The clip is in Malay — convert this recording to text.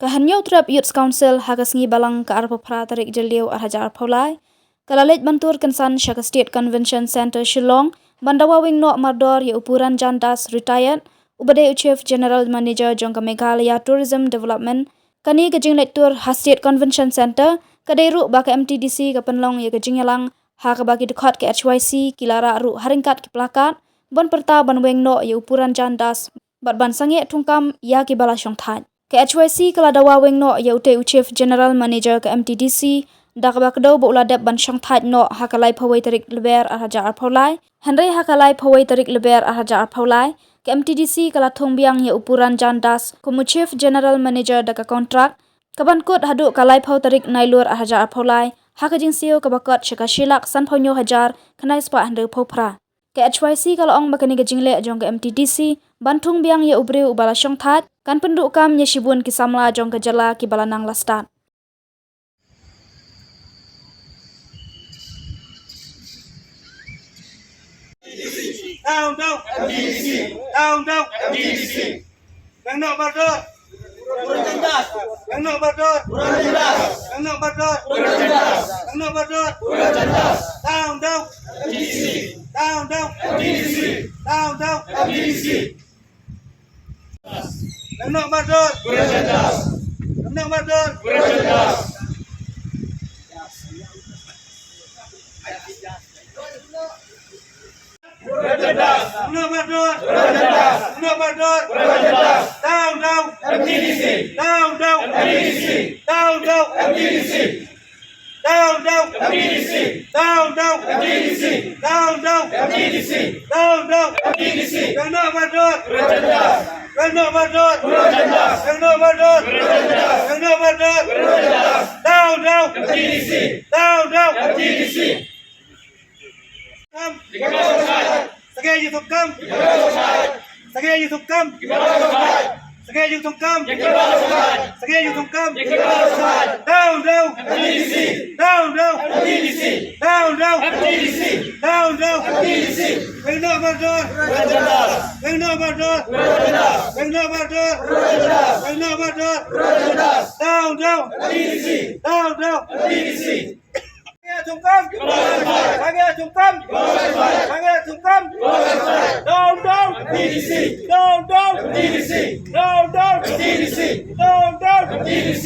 Kahanyo trap Youth Council hagasngi balang ka arpo pra tarik jeliu arhajar paulai. Kalalet bantur kensan Shaka State Convention Center Shillong, Bandawa Wing No Mardor ye upuran jandas retired, ubade Chief General Manager Jongka Meghalaya Tourism Development, kani kajing lektur ha State Convention Center, kaderu baka MTDC kapenlong ye kajing yalang ha kabagi dekat ke HYC kilara ru haringkat ki plakat, bon perta ban Wing No ye upuran jandas, bat ban sange tungkam ya ki bala syong thaj. Ke HYC kaladawa Wing No ye ute Chief General Manager ke MTDC, dak bakdo bo uladep ban syang thaj no hakalai phawai tarik leber arhaja arpaulai henry hakalai phawai tarik leber arhaja arpaulai ke MTDC kala thongbiang ye upuran jandas kumu Chief General Manager daka kontrak kabankut hadu kalai phaw tarik nailur arhaja arpaulai hakajing sio kabakot shaka shilak san phonyo hajar khnai spa hande phopra ke HYC kala ong bakani gajingle jong ke MTDC bantung biang ye ubre ubala syang thaj kan penduk kam ye shibun kisamla jong ke jala ki balanang lastat. Down, MTDC. Down, MTDC. Yang nak berdor. Yang nak berdor. Yang nak berdor. Yang nak berdor. Down, MTDC. Down, MTDC. Down, MTDC. Yang nak berdor. Yang nak berdor. Down, MTDC. Down, MTDC. Down, MTDC. Down, MTDC. Down, MTDC. Down, MTDC. Down, MTDC. Yang nak berdor. Yang nak berdor. Yang nak berdor. Yang nak berdor. Down, MTDC. Down, MTDC. Sagay YouTube kam. Sagay YouTube kam. Sagay YouTube kam. Sagay YouTube kam. Down, MTDC. Down, MTDC. Down, MTDC. Down, MTDC. Yang nak berdor. Yang nak berdor. Yang nak berdor. Yang nak berdor. Down, MTDC. Down, MTDC. Tungkam, tungkam, tungkam, down, MTDC, down, MTDC, down, MTDC, down, MTDC.